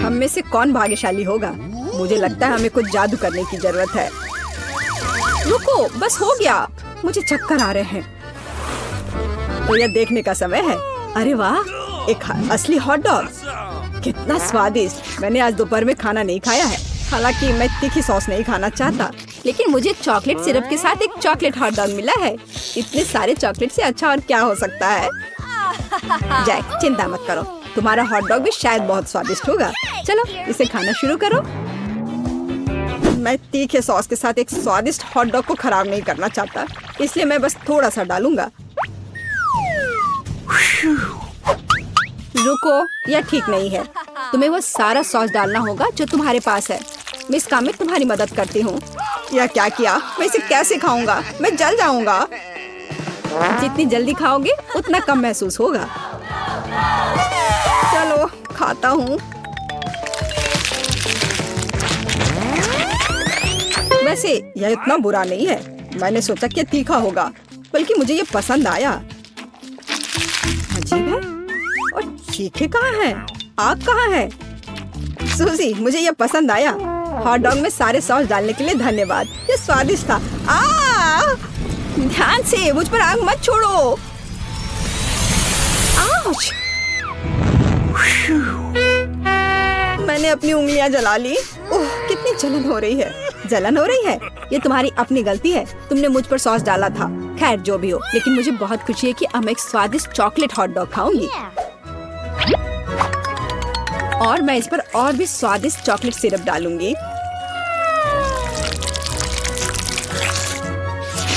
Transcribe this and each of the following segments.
हम में से कौन भाग्यशाली होगा? मुझे लगता है हमें कुछ जादू करने की जरूरत है। रुको, बस हो गया। मुझे चक्कर आ रहे हैं। तो यह देखने का समय है। अरे वाह, एक असली हॉट डॉग। कितना स्वादिष्ट। मैंने आज दोपहर में खाना नहीं खाया है। हालांकि मैं तीखी सॉस नहीं खाना चाहता, लेकिन मुझे चॉकलेट सिरप के साथ एक चॉकलेट हॉट डॉग मिला है। इतने सारे चॉकलेट से अच्छा और क्या हो सकता है? जैक, चिंता मत करो, तुम्हारा हॉट डॉग भी शायद बहुत स्वादिष्ट होगा। चलो इसे खाना शुरू करो। मैं तीखे सॉस के साथ एक स्वादिष्ट हॉट डॉग को खराब नहीं करना चाहता, इसलिए मैं बस थोड़ा सा डालूंगा। रुको, यह ठीक नहीं है। तुम्हें वो सारा सॉस डालना होगा जो तुम्हारे पास है। मैं इस काम में तुम्हारी मदद करती हूँ। यह क्या किया? मैं इसे कैसे खाऊंगा? मैं जल जाऊंगा। जितनी जल्दी खाओगे उतना कम महसूस होगा। चलो खाता हूँ। वैसे यह इतना बुरा नहीं है। मैंने सोचा कि तीखा होगा, बल्कि मुझे ये पसंद आया। अजीब है। और चीखे कहाँ हैं? आग कहाँ है? सूजी, मुझे ये पसंद आया। हॉट डॉग में सारे सॉस डालने के लिए धन्यवाद। ये स्वादिष्ट था। ध्यान से, मुझ पर आग मत छोड़ो। आउच! मैंने अपनी उंगलियां जला ली। ओह, कितनी जलन हो रही है। जलन हो रही है? ये तुम्हारी अपनी गलती है। तुमने मुझ पर सॉस डाला था। खैर जो भी हो, लेकिन मुझे बहुत खुशी है कि अब मैं एक स्वादिष्ट चॉकलेट हॉट डॉग खाऊंगी। और मैं इस पर और भी स्वादिष्ट चॉकलेट सिरप डालूंगी।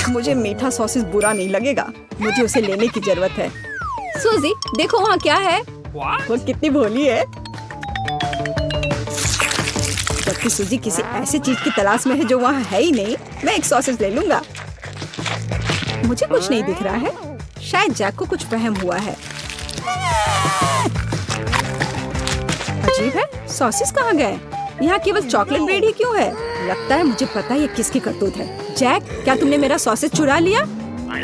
मुझे मीठा सॉसेस बुरा नहीं लगेगा। मुझे उसे लेने की जरूरत है। सूजी, देखो वहाँ क्या है। वो कितनी भोली है। जबकि सूजी किसी ऐसी चीज की तलाश में है जो वहाँ है ही नहीं। मैं एक सॉसेस ले लूंगा। मुझे कुछ नहीं दिख रहा है। शायद जैक को कुछ वहम हुआ है। अजीब है, सॉसेस कहाँ गए? यहाँ केवल चॉकलेट ब्रेड ही क्यों है? लगता है मुझे पता है ये किसकी करतूत है। जैक, क्या तुमने मेरा सॉसेस चुरा लिया?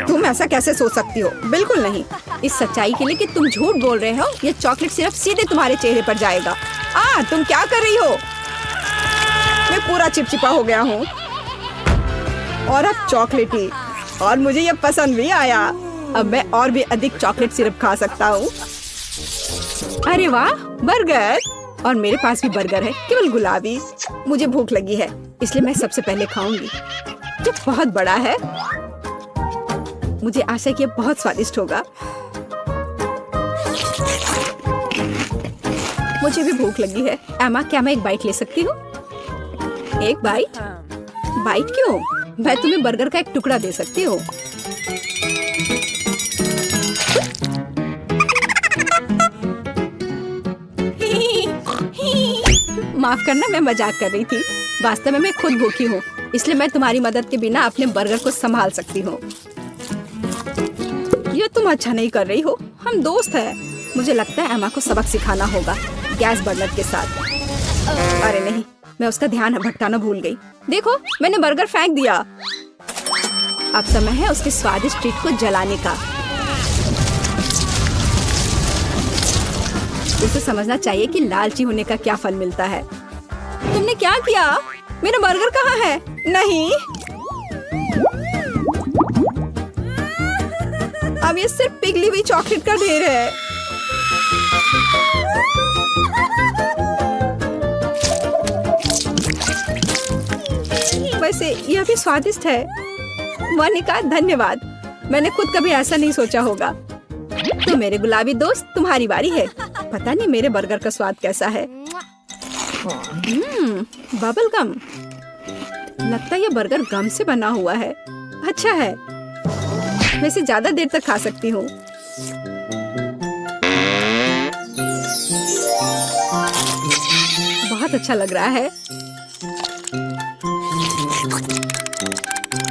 तुम ऐसा कैसे सोच सकती हो? बिल्कुल नहीं। इस सच्चाई के लिए कि तुम झूठ बोल रहे हो, ये चॉकलेट सिर्फ सीधे तुम्हारे चेहरे पर जाएगा। तुम क्या कर रही हो? मैं पूरा चिपचिपा हो गया हूँ और अब चॉकलेटी, और मुझे ये पसंद भी आया। अब मैं और भी अधिक चॉकलेट सिरप खा सकता हूँ। अरे वाह, बर्गर! और मेरे पास भी बर्गर है, केवल गुलाबी। मुझे भूख लगी है, इसलिए मैं सबसे पहले खाऊंगी। जो बहुत बड़ा है। मुझे आशा है कि ये बहुत स्वादिष्ट होगा। मुझे भी भूख लगी है। एमा, क्या मैं एक बाइट ले सकती हूँ? एक बाइट? बाइट क्यों? मैं तुम्हें बर्गर का एक टुकड़ा दे सकती हूँ। माफ करना, मैं मजाक कर रही थी। वास्तव में मैं खुद भूखी हूँ, इसलिए मैं तुम्हारी मदद के बिना अपने बर्गर को संभाल सकती हूँ। ये तुम अच्छा नहीं कर रही हो। हम दोस्त हैं। मुझे लगता है एमा को सबक सिखाना होगा गैस बर्नर के साथ। अरे नहीं, मैं उसका ध्यान भटकाना भूल गई। देखो, मैंने बर्गर फेंक दिया। अब समय है उसके स्वादिष्ट ट्रीट को जलाने का। उसे समझना चाहिए कि लालची होने का क्या फल मिलता है। तुमने क्या किया? मेरा बर्गर कहाँ है? नहीं, अब ये सिर्फ पिघली हुई चॉकलेट का ढेर है। वैसे यह भी स्वादिष्ट है। मोनिका, धन्यवाद। मैंने खुद कभी ऐसा नहीं सोचा होगा। तो मेरे गुलाबी दोस्त, तुम्हारी बारी है। पता नहीं मेरे बर्गर का स्वाद कैसा है। Bubble gum. लगता है ये बर्गर गम से बना हुआ है। अच्छा है, मैं इसे ज्यादा देर तक खा सकती हूँ। बहुत अच्छा लग रहा है।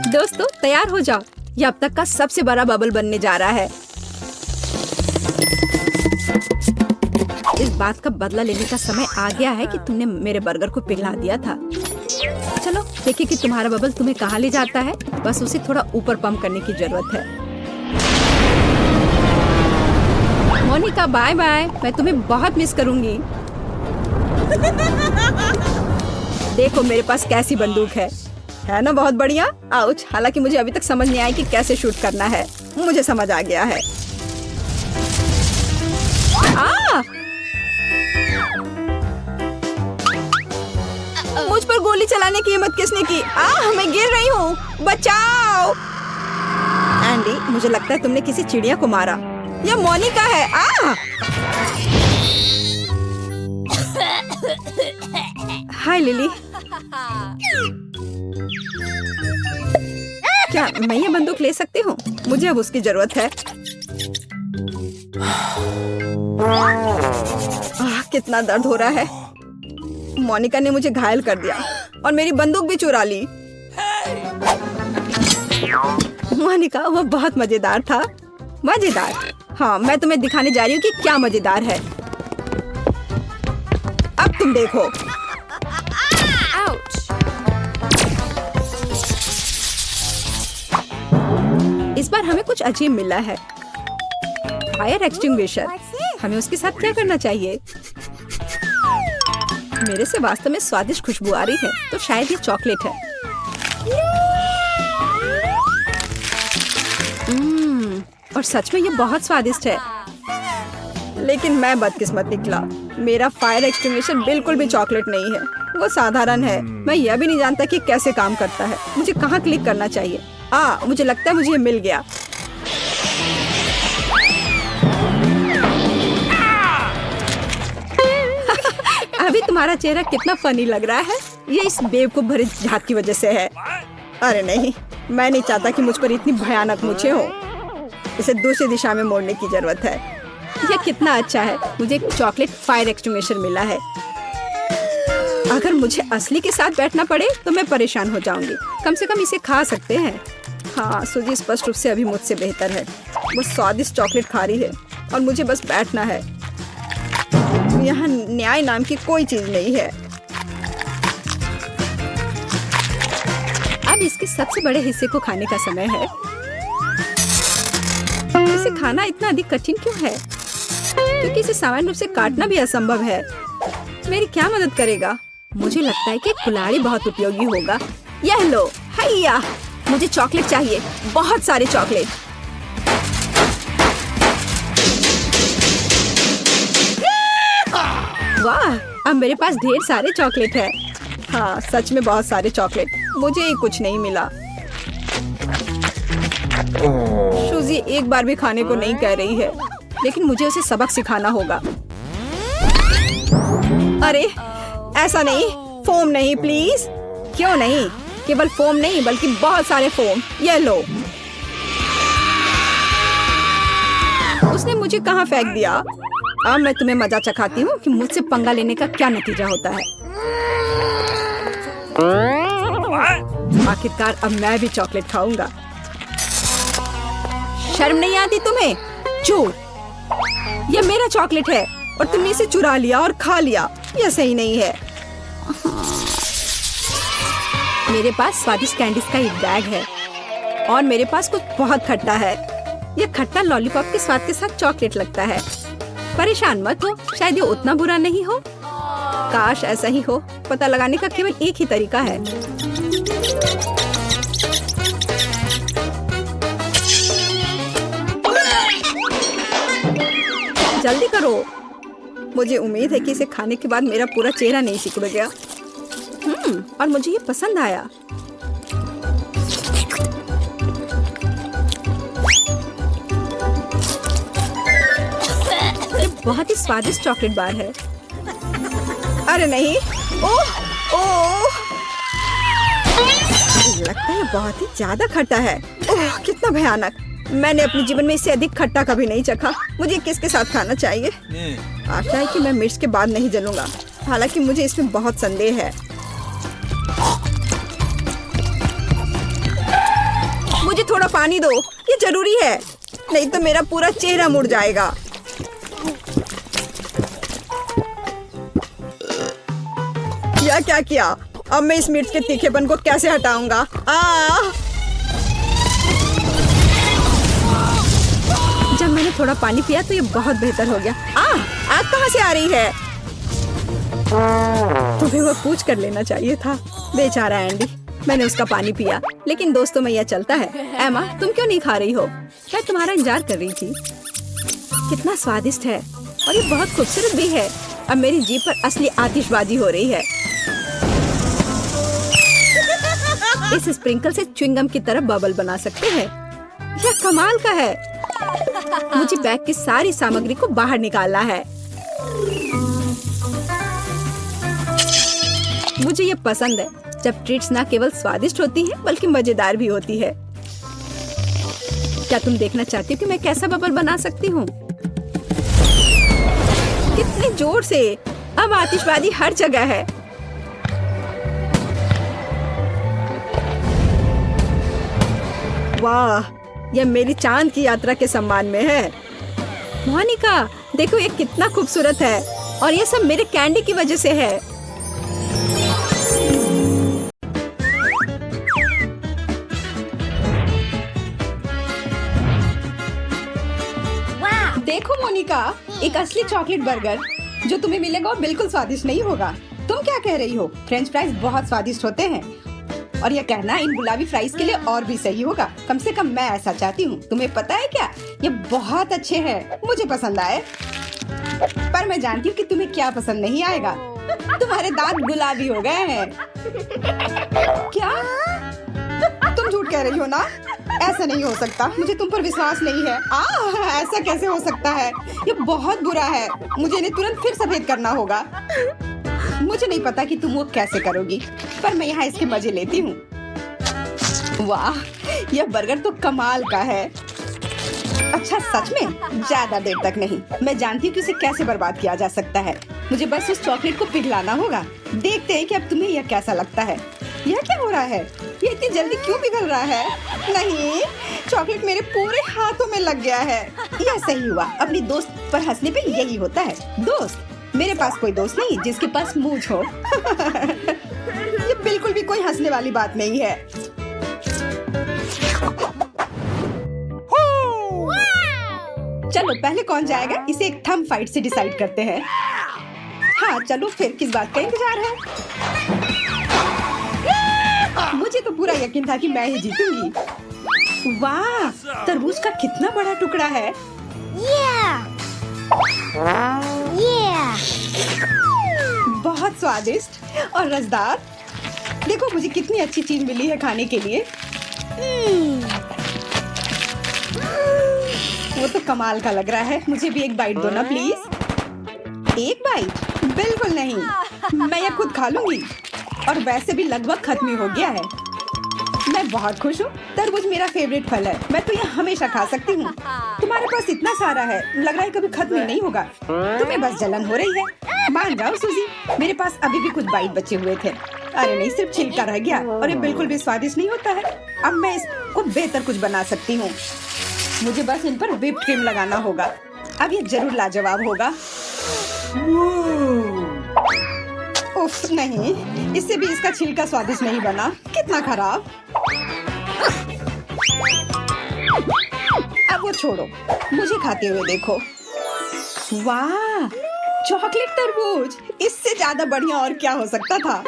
दोस्तों, तैयार हो जाओ। ये अब तक का सबसे बड़ा बबल बनने जा रहा है। इस बात का बदला लेने का समय आ गया है कि तुमने मेरे बर्गर को पिघला दिया था। चलो देखिए कि तुम्हारा बबल तुम्हें कहाँ ले जाता है। बस उसे थोड़ा ऊपर पंप करने की जरूरत है। Monika, bye bye. मैं तुम्हें बहुत मिस करूंगी। देखो मेरे पास कैसी बंदूक है ना बहुत बढ़िया। आउच, हालांकि मुझे अभी तक समझ नहीं आया कि कैसे शूट करना है। मुझे समझ आ गया है। मुझ पर गोली चलाने की हिम्मत किसने की? मैं गिर रही हूँ, बचाओ। एंडी, मुझे लगता है तुमने किसी चिड़िया को मारा। यह मोनिका है। हाय लिली। क्या मैं ये बंदूक ले सकती हूँ? मुझे अब उसकी जरूरत है। कितना दर्द हो रहा है। मोनिका ने मुझे घायल कर दिया और मेरी बंदूक भी चुरा ली। मोनिका, वो बहुत मजेदार था। मजेदार? हाँ, मैं तुम्हें दिखाने जा रही हूँ कि क्या मजेदार है। अब तुम देखो। इस बार हमें कुछ अजीब मिला है। Fire extinguisher. हमें उसके साथ क्या करना चाहिए? मेरे से वास्तव में स्वादिष्ट खुशबू आ रही है, तो शायद ये चॉकलेट है। और सच में ये बहुत स्वादिष्ट है। लेकिन मैं बदकिस्मत निकला। मेरा फायर एक्सटिंग्विशर बिल्कुल भी चॉकलेट नहीं है, वो साधारण है। मैं यह भी नहीं जानता कि कैसे काम करता है। मुझे कहाँ क्लिक करना चाहिए? मुझे लगता है मुझे मिल गया। अभी तुम्हारा चेहरा कितना फनी लग रहा है। ये इस बेवकूफ भरे झाग की वजह से है। अरे नहीं, मैं नहीं चाहता कि मुझ पर इतनी भयानक मूंछें हो। इसे दूसरी दिशा में मोड़ने की जरूरत है। यह कितना अच्छा है। मुझे एक चॉकलेट फायर एक्सटिंग्विशर मिला है। अगर मुझे असली के साथ बैठना पड़े तो मैं परेशान हो जाऊंगी। कम से कम इसे खा सकते हैं। हाँ, सूजी स्पष्ट रूप से अभी मुझसे बेहतर है। वो स्वादिष्ट चॉकलेट खा रही है और मुझे बस बैठना है। यहाँ न्याय नाम की कोई चीज नहीं है। अब इसके सबसे बड़े हिस्से को खाने का समय है। इसे खाना इतना अधिक कठिन क्यों है? क्योंकि इसे सामान्य रूप से काटना भी असंभव है। मेरी क्या मदद करेगा? मुझे लगता है कि कुल्हाड़ी बहुत उपयोगी होगा। यह लो, हैया। मुझे चॉकलेट चाहिए, बहुत सारे चॉकलेट। वाह, अब मेरे पास ढेर सारे चॉकलेट है। हाँ, सच में बहुत सारे चॉकलेट। मुझे ही कुछ नहीं मिला। सूजी एक बार भी खाने को नहीं कह रही है, लेकिन मुझे उसे सबक सिखाना होगा। अरे ऐसा नहीं, फोम नहीं प्लीज। क्यों नहीं? केवल फोम नहीं बल्कि बहुत सारे फोम। ये लो। उसने मुझे कहाँ फेंक दिया? अब मैं तुम्हें मजा चखाती हूँ कि मुझसे पंगा लेने का क्या नतीजा होता है। आखिरकार अब मैं भी चॉकलेट खाऊंगा। शर्म नहीं आती तुम्हें? चोर, यह मेरा चॉकलेट है और तुमने इसे चुरा लिया और खा लिया। यह सही नहीं है। मेरे पास स्वादिष्ट कैंडीज का एक बैग है और मेरे पास कुछ बहुत खट्टा है। यह खट्टा लॉलीपॉप के स्वाद के साथ चॉकलेट लगता है। परेशान मत हो, शायद ये उतना बुरा नहीं हो। काश ऐसा ही हो। पता लगाने का केवल एक ही तरीका है। जल्दी करो। मुझे उम्मीद है कि इसे खाने के बाद मेरा पूरा चेहरा नहीं सिकुड़ गया। और मुझे ये पसंद आया। ये बहुत ही स्वादिष्ट चॉकलेट बार है। अरे नहीं, ओह ओह, लगता है बहुत ही ज्यादा खट्टा है। ओह, कितना भयानक। मैंने अपने जीवन में इससे अधिक खट्टा कभी नहीं चखा। मुझे किसके साथ खाना चाहिए? आशा है कि मैं मिर्च के बाद नहीं जलूंगा, हालांकि मुझे इसमें बहुत संदेह है। मुझे थोड़ा पानी दो, ये जरूरी है, नहीं तो मेरा पूरा चेहरा मुड़ जाएगा। यह क्या किया? अब मैं इस मिर्च के तीखेपन को कैसे हटाऊंगा? जब मैंने थोड़ा पानी पिया तो ये बहुत बेहतर हो गया। आग कहाँ से आ रही है? तुम्हें वो पूछ कर लेना चाहिए था। बेचारा एंडी, मैंने उसका पानी पिया, लेकिन दोस्तों में यह चलता है। एमा, तुम क्यों नहीं खा रही हो? मैं तुम्हारा इंतजार कर रही थी। कितना स्वादिष्ट है और ये बहुत खूबसूरत भी है। अब मेरी जीभ पर असली आतिशबाजी हो रही है। इस स्प्रिंकल से च्युइंगम की तरह बबल बना सकते हैं। यह कमाल का है। मुझे बैग की सारी सामग्री को बाहर निकालना है। मुझे ये पसंद है जब ट्रीट्स न केवल स्वादिष्ट होती हैं बल्कि मजेदार भी होती है। क्या तुम देखना चाहती हो कि मैं कैसा बबल बना सकती हूँ? कितने जोर से! अब आतिशबाजी हर जगह है। वाह, यह मेरी चांद की यात्रा के सम्मान में है। मोनिका, देखो ये कितना खूबसूरत है और ये सब मेरे कैंडी की वजह से है। देखो मोनिका, एक असली चॉकलेट बर्गर जो तुम्हें मिलेगा वो बिल्कुल स्वादिष्ट नहीं होगा। तुम क्या कह रही हो? फ्रेंच फ्राइज बहुत स्वादिष्ट होते हैं और यह कहना इन गुलाबी फ्राइज के लिए और भी सही होगा। कम से कम मैं ऐसा चाहती हूँ। तुम्हें पता है क्या, ये बहुत अच्छे हैं, मुझे पसंद आए। पर मैं जानती हूँ कि तुम्हें क्या पसंद नहीं आएगा। तुम्हारे दांत गुलाबी हो गए हैं। क्या तुम झूठ कह रही हो ना? ऐसा नहीं हो सकता, मुझे तुम पर विश्वास नहीं है। ऐसा कैसे हो सकता है? ये बहुत बुरा है। मुझे इन्हें तुरंत फिर सफेद करना होगा। मुझे नहीं पता कि तुम वो कैसे करोगी, पर मैं यहाँ इसके मजे लेती हूँ। वाह, यह बर्गर तो कमाल का है। अच्छा, सच में? ज्यादा देर तक नहीं। मैं जानती हूँ कि उसे कैसे बर्बाद किया जा सकता है। मुझे बस उस चॉकलेट को पिघलाना होगा। देखते हैं कि अब तुम्हें यह कैसा लगता है। यह क्या हो रहा है? ये इतनी जल्दी क्यों पिघल रहा है? नहीं, चॉकलेट मेरे पूरे हाथों में लग गया है। यह सही हुआ। अपनी दोस्त पर हंसने पे यही होता है। दोस्त? मेरे पास कोई दोस्त नहीं जिसके पास मूंछ हो। ये बिल्कुल भी कोई हंसने वाली बात नहीं है। चलो पहले कौन जाएगा, इसे एक थंब फाइट से डिसाइड करते हैं। हाँ चलो, फिर किस बात का इंतजार है? मुझे तो पूरा यकीन था कि मैं ही जीतूंगी। वाह, तरबूज का कितना बड़ा टुकड़ा है। बहुत स्वादिष्ट और रसदार। देखो मुझे कितनी अच्छी चीज मिली है खाने के लिए। वो तो कमाल का लग रहा है। मुझे भी एक बाइट दो ना प्लीज। एक बाइट? बिल्कुल नहीं, मैं ये खुद खा लूंगी। और वैसे भी लगभग खत्म ही हो गया है। मैं बहुत खुश हूँ। तरबूज मेरा फेवरेट फल है। मैं तो ये हमेशा खा सकती हूँ। तुम्हारे पास इतना सारा है, लग रहा है कभी खत्म ही नहीं होगा। तुम्हें बस जलन हो रही है। मान जाओ सूजी, मेरे पास अभी भी कुछ बाइट बचे हुए थे। अरे नहीं, सिर्फ छिलका रह गया और ये बिल्कुल भी स्वादिष्ट नहीं होता है। अब मैं इसको बेहतर कुछ बना सकती हूँ। मुझे बस इन पर व्हिप्ड क्रीम लगाना होगा। अब ये जरूर लाजवाब होगा। उफ, नहीं, इससे भी इसका छिलका स्वादिष्ट नहीं बना। कितना खराब। अब वो छोड़ो, मुझे खाते हुए देखो। वाह, चॉकलेट तरबूज, इससे ज्यादा बढ़िया और क्या हो सकता था?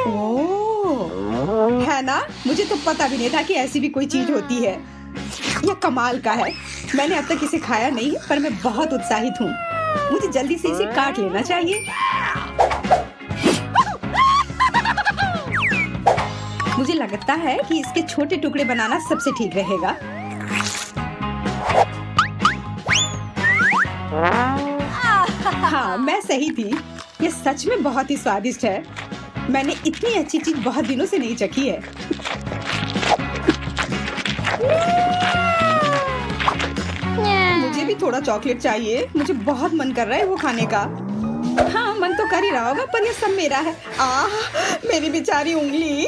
ओह, है ना? मुझे तो पता भी नहीं था कि ऐसी भी कोई चीज होती है। यह कमाल का है। मैंने अब तक इसे खाया नहीं, पर मैं बहुत उत्साहित हूँ। मुझे जल्दी से इसे काट लेना चाहिए। मुझे लगता है कि इसके छोटे टुकड़े बनाना सबसे ठीक रहेगा। हाँ, मैं सही थी। ये सच में बहुत ही स्वादिष्ट है। मैंने इतनी अच्छी चीज बहुत दिनों से नहीं चखी है। मुझे भी थोड़ा चॉकलेट चाहिए। मुझे बहुत मन कर रहा है वो खाने का। हाँ, मन तो कर ही रहा होगा, पर ये सब मेरा है। मेरी बेचारी उंगली।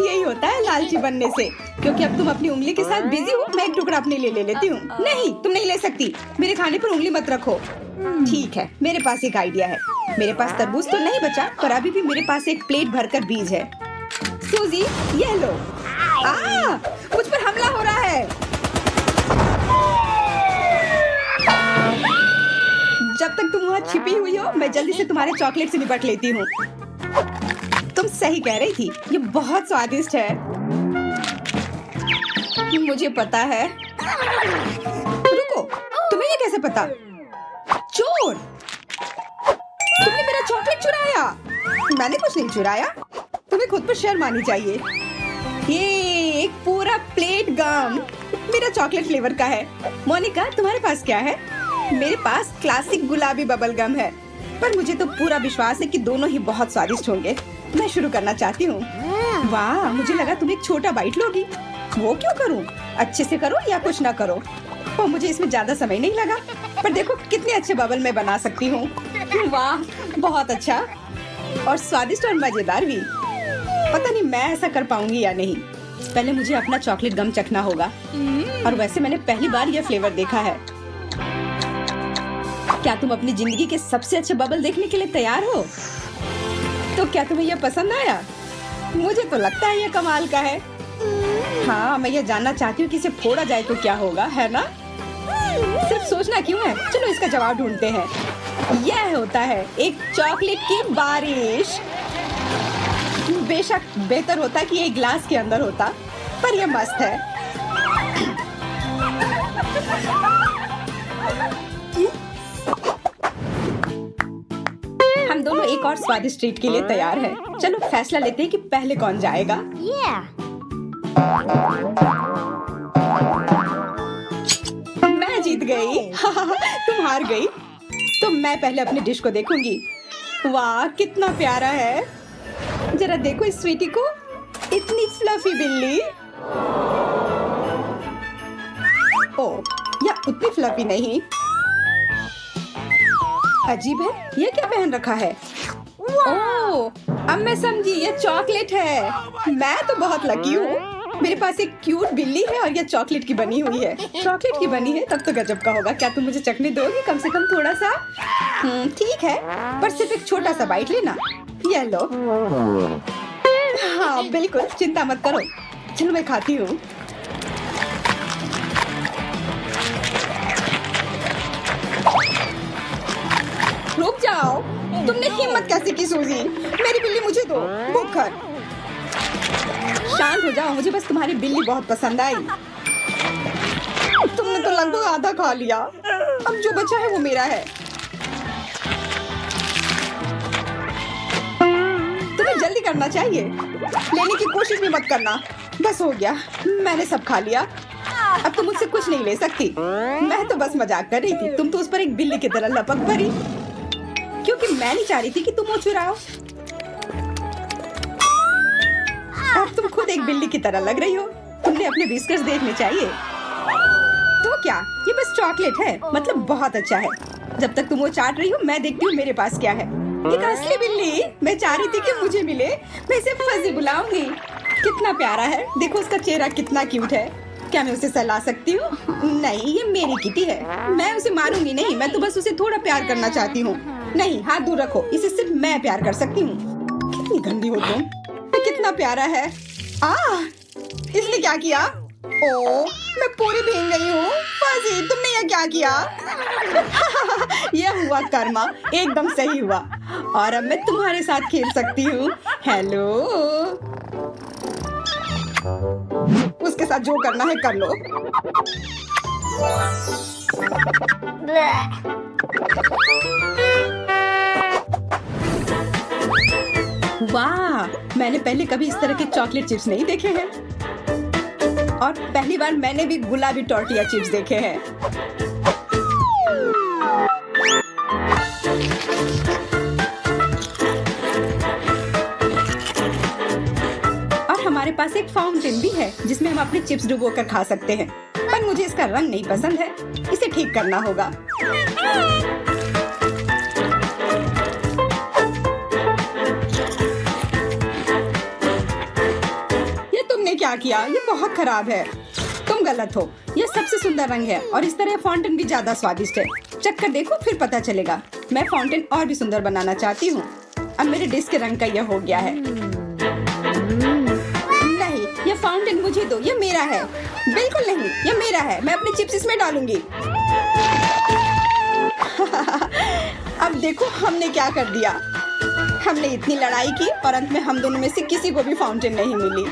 यही होता है लालची बनने से। क्योंकि अब तुम अपनी उंगली के साथ बिजी हो, मैं एक टुकड़ा अपने लिए ले लेती हूँ। नहीं, तुम नहीं ले सकती। मेरे खाने पर उंगली मत रखो। ठीक है, मेरे पास एक आइडिया है। मेरे पास तरबूज तो नहीं बचा, पर अभी भी मेरे पास एक प्लेट भरकर बीज है। सूजी, ये लो। मुझ पर हमला हो रहा है। जब तक तुम वहाँ छिपी हुई हो, मैं जल्दी से तुम्हारे चॉकलेट से निपट लेती हूँ। तुम सही कह रही थी, ये बहुत स्वादिष्ट है। मुझे पता है। रुको, तुम्हें ये कैसे पता? चोर! तुमने मेरा चॉकलेट चुराया। मैंने कुछ नहीं चुराया। तुम्हें खुद पर शर्म आनी चाहिए। ये एक पूरा प्लेट गम मेरा चॉकलेट फ्लेवर का है। मोनिका, तुम्हारे पास क्या है? मेरे पास क्लासिक गुलाबी बबल गम है, पर मुझे तो पूरा विश्वास है कि दोनों ही बहुत स्वादिष्ट होंगे। मैं शुरू करना चाहती हूँ। वाह, मुझे लगा तुम एक छोटा बाइट लोगी। वो क्यों करूँ? अच्छे से करो या कुछ ना करो। और मुझे इसमें ज्यादा समय नहीं लगा, पर देखो कितने अच्छे बबल मैं बना सकती हूँ। वाह, बहुत अच्छा और स्वादिष्ट और मजेदार भी। पता नहीं मैं ऐसा कर पाऊंगी या नहीं। पहले मुझे अपना चॉकलेट गम चखना होगा, और वैसे मैंने पहली बार यह फ्लेवर देखा है। क्या तुम अपनी जिंदगी के सबसे अच्छे बबल देखने के लिए तैयार हो? तो क्या तुम्हें यह पसंद आया? मुझे तो लगता है यह कमाल का है। हाँ, मैं ये जानना चाहती हूँ कि इसे फोड़ा जाए तो क्या होगा, है ना? सिर्फ सोचना क्यों है? चलो इसका जवाब ढूंढते हैं। यह होता है एक चॉकलेट की बारिश। बेशक बेहतर होता कि ये ग्लास के अंदर होता, पर यह मस्त है। हम दोनों एक और स्वादिष्ट ट्रीट के लिए तैयार हैं। चलो फैसला लेते हैं कि पहले कौन जाएगा। मैं जीत गई। तुम हार गई। तो मैं पहले अपनी डिश को देखूंगी। वाह, कितना प्यारा है। जरा देखो इस स्वीटी को, इतनी फ्लफी बिल्ली। ओह, या उतनी फ्लफी नहीं। अजीब है, ये क्या पहन रखा है? ओह, अब मैं समझी, ये चॉकलेट है। मैं तो बहुत लकी हूँ। मेरे पास एक क्यूट बिल्ली है और ये चॉकलेट की बनी हुई है। चॉकलेट की बनी है तब तो गजब का होगा। क्या तुम मुझे चखने दोगी कम से कम थोड़ा सा? ठीक है, पर सिर्फ एक छोटा सा बाइट लेना। ये लो। हाँ बिल्कुल, चिंता मत करो। चलो मैं खाती हूँ। रुक जाओ, तुमने हिम्मत कैसे की सूजी? मेरी बिल्ली मुझे दो, भूखर। शांत हो जाओ, मुझे बस तुम्हारी बिल्ली बहुत पसंद आई। तुमने तो लगभग आधा खा लिया। अब जो बचा है वो मेरा है। तुम्हें जल्दी करना चाहिए, लेने की कोशिश भी मत करना। बस हो गया, मैंने सब खा लिया। अब तुम मुझसे कुछ नहीं ले सकती। मैं तो बस मजाक कर रही थी। तुम तो उस पर एक बिल्ली की तरह लपक पड़ी, क्योंकि मैं नहीं चाह रही थी कि तुम वो चुराओ। अब तुम खुद एक बिल्ली की तरह लग रही हो। तुमने अपने बिस्किट्स देखने चाहिए। तो क्या, ये बस चॉकलेट है, मतलब बहुत अच्छा है। जब तक तुम वो चाट रही हो, मैं देखती हूँ मेरे पास क्या है। एक असली बिल्ली। मैं चाह रही थी कि मुझे मिले। मैं इसे फजी बुलाऊंगी। कितना प्यारा है, देखो उसका चेहरा कितना क्यूट है। क्या मैं उसे सहला सकती हूँ? नहीं, ये मेरी किटी है। मैं उसे मारूंगी नहीं, मैं तो बस उसे थोड़ा प्यार करना चाहती हूँ। नहीं, हाथ दूर रखो, इसे सिर्फ मैं प्यार कर सकती हूँ। कितनी गंदी हो तुम। कितना प्यारा है। इसने क्या किया? ओ, मैं पूरी भीग गई हूँ। फजी, तुमने ये क्या किया? यह हुआ कर्मा, एकदम सही हुआ। और अब मैं तुम्हारे साथ खेल सकती हूँ। हेलो। उसके साथ जो करना है कर लो। वाह, मैंने पहले कभी इस तरह के चॉकलेट चिप्स नहीं देखे हैं। और पहली बार मैंने भी गुलाबी टॉर्टिया चिप्स देखे हैं। और हमारे पास एक फाउंटेन भी है जिसमें हम अपने चिप्स डुबो कर खा सकते हैं। पर मुझे इसका रंग नहीं पसंद है, इसे ठीक करना होगा। क्या किया? ये बहुत खराब है। तुम गलत हो। यह सबसे सुंदर रंग है और इस तरह फाउंटेन भी ज्यादा स्वादिष्ट है। चख कर देखो, फिर पता चलेगा। मैं फाउंटेन और भी सुंदर बनाना चाहती हूँ। अब मेरे डिश के रंग का यह हो गया है। नहीं, यह फाउंटेन मुझे दो, यह मेरा है। बिल्कुल नहीं, यह मेरा है। मैं अपने चिप्स इसमें डालूंगी। अब देखो हमने क्या कर दिया। हमने इतनी लड़ाई की और अंत में हम दोनों में से किसी को भी फाउंटेन नहीं मिली।